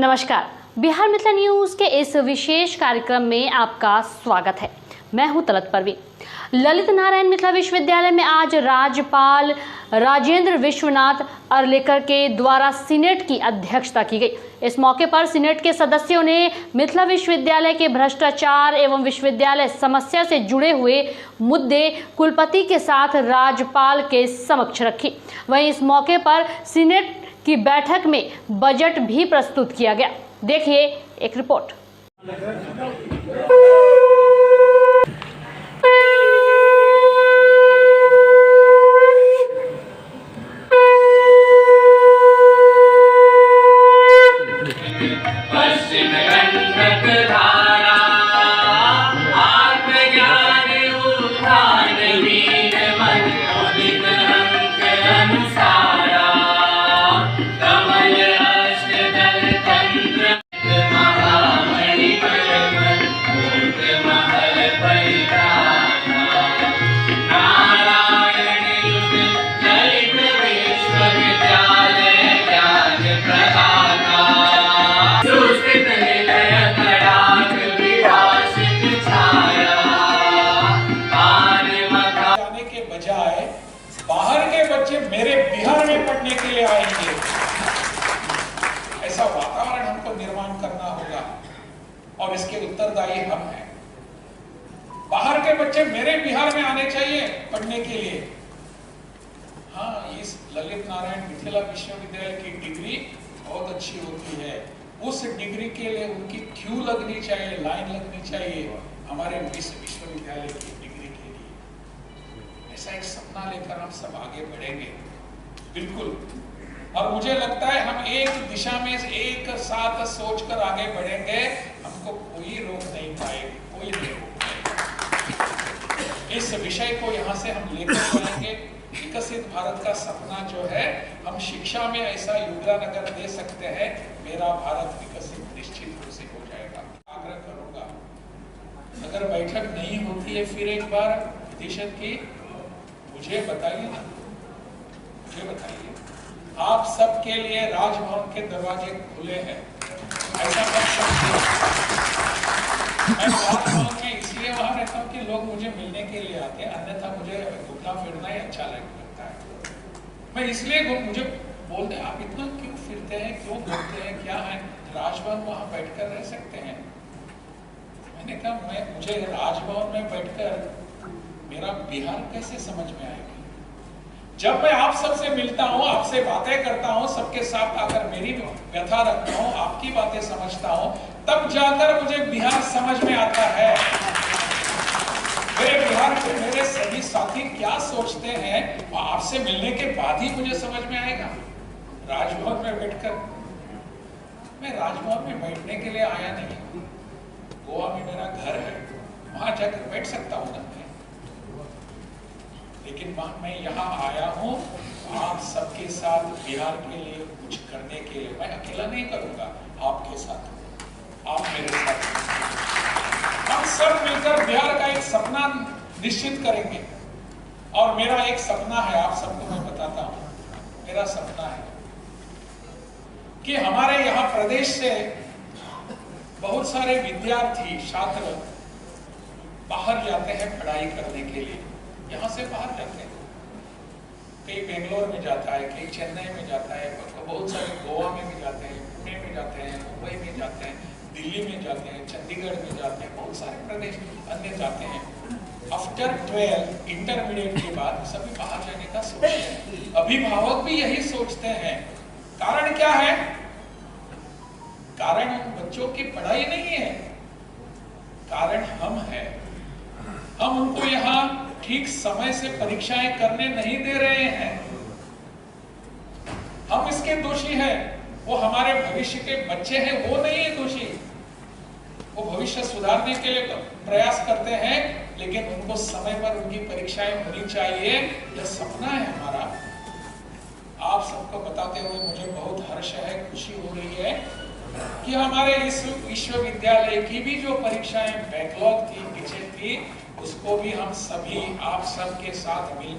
नमस्कार, बिहार मिथिला न्यूज के इस विशेष कार्यक्रम में आपका स्वागत है। मैं हूं तलत परवीन। ललित नारायण मिथिला विश्वविद्यालय में आज राज्यपाल राजेंद्र विश्वनाथ अर्लेकर के द्वारा सीनेट की अध्यक्षता की गई। इस मौके पर सीनेट के सदस्यों ने मिथिला विश्वविद्यालय के भ्रष्टाचार एवं विश्वविद्यालय समस्या से जुड़े हुए मुद्दे कुलपति के साथ राज्यपाल के समक्ष रखी। वहीं इस मौके पर सीनेट की बैठक में बजट भी प्रस्तुत किया गया। देखिए एक रिपोर्ट। बाहर के बच्चे मेरे बिहार में पढ़ने के लिए आएंगे, ऐसा वातावरण हमको निर्माण करना होगा और इसके उत्तरदायी हम हैं। बाहर के बच्चे मेरे बिहार में आने चाहिए पढ़ने के लिए। हाँ, इस ललित नारायण मिथिला विश्वविद्यालय की डिग्री बहुत अच्छी होती है। उस डिग्री के लिए उनकी क्यू लगनी चाहिए, लाइन लगनी चाहिए हमारे विश्वविद्यालय की डिग्री के लिए। ऐसा एक सपना लेकर हम सब आगे बढ़ेंगे, बिल्कुल। और मुझे लगता है हम एक दिशा में एक साथ सोचकर आगे बढ़ेंगे, हमको कोई रोक नहीं पाएगी, कोई नहीं रोक पाएगा। इस विषय को यहाँ से हम लेकर जाएंगे। विकसित भारत का सपना जो है, हम शिक्षा में ऐसा योगदान अगर दे सकते हैं, मेरा भारत विकसित निश्चित रूप से हो जाएगा। आग्रह करूंगा, अगर बैठक नहीं होती है फिर एक बार प्रतिशत की, मुझे बताइए ना, मुझे बताइए। आप सबके लिए राजभवन के दरवाजे खुले हैं, ऐसा कर सकते हैं। मैं राजभवन में इसलिए वहां रहता हूँ कि लोग मुझे मिलने के लिए आते हैं, अन्यथा मुझे घूमना फिरना ही अच्छा लगता है। मैं इसलिए मुझे बोलते हैं, आप इतना क्यों फिरते हैं, क्यों घूमते हैं, क्या है? राजभवन वहां बैठकर रह सकते हैं। मैंने कहा मुझे राजभवन में बैठकर मेरा बिहार कैसे समझ में आएगा? जब मैं आप सबसे मिलता हूं, आपसे बातें करता हूं, सबके साथ आकर मेरी व्यथा रखता हूं, आपकी बातें समझता हूं, तब जाकर मुझे बिहार समझ में आता है। मेरे बिहार के मेरे सभी साथी क्या सोचते हैं, आपसे मिलने के बाद ही मुझे समझ में आएगा। राजभवन में बैठकर, मैं राजभवन में बैठने के लिए आया नहीं। गोवा में मेरा घर है, वहां जाकर बैठ सकता हूं ना, लेकिन मैं यहाँ आया हूँ आप सबके साथ बिहार के लिए कुछ करने के लिए। मैं अकेला नहीं करूंगा, आपके साथ, आप मेरे साथ, हम सब मिलकर बिहार का एक सपना निश्चित करेंगे। और मेरा एक सपना है, आप सबको मैं बताता हूँ। मेरा सपना है कि हमारे यहाँ प्रदेश से बहुत सारे विद्यार्थी छात्र बाहर जाते हैं पढ़ाई करने के लिए। यहाँ से बाहर जाते हैं, कई बेंगलोर में जाता है, कई चेन्नई में जाता है, बहुत सारे गोवा में भी जाते हैं, पुणे में जाते हैं, मुंबई में जाते हैं, दिल्ली में जाते हैं, चंडीगढ़ में जाते हैं, बहुत सारे प्रदेश अन्य जाते हैं। आफ्टर 12 इंटरमीडिएट के बाद सभी बाहर जाने का सोचते हैं। अभिभावक भी यही सोचते हैं। कारण क्या है? कारण उन बच्चों की पढ़ाई नहीं है, कारण हम हैं। हम उनको यहाँ ठीक समय से परीक्षाएं करने नहीं दे रहे हैं। हम इसके दोषी हैं। वो हमारे भविष्य के बच्चे हैं, वो नहीं है दोषी। वो भविष्य सुधारने के लिए प्रयास करते हैं, लेकिन उनको समय पर उनकी परीक्षाएं होनी चाहिए। यह सपना है हमारा। आप सबको बताते हुए मुझे बहुत हर्ष है, खुशी हो रही है कि हमारे इस विश्वविद्यालय की भी जो परीक्षाएं बैकलॉग थी, पीछे थी, उसको भी हम सभी आप सबके साथ मिल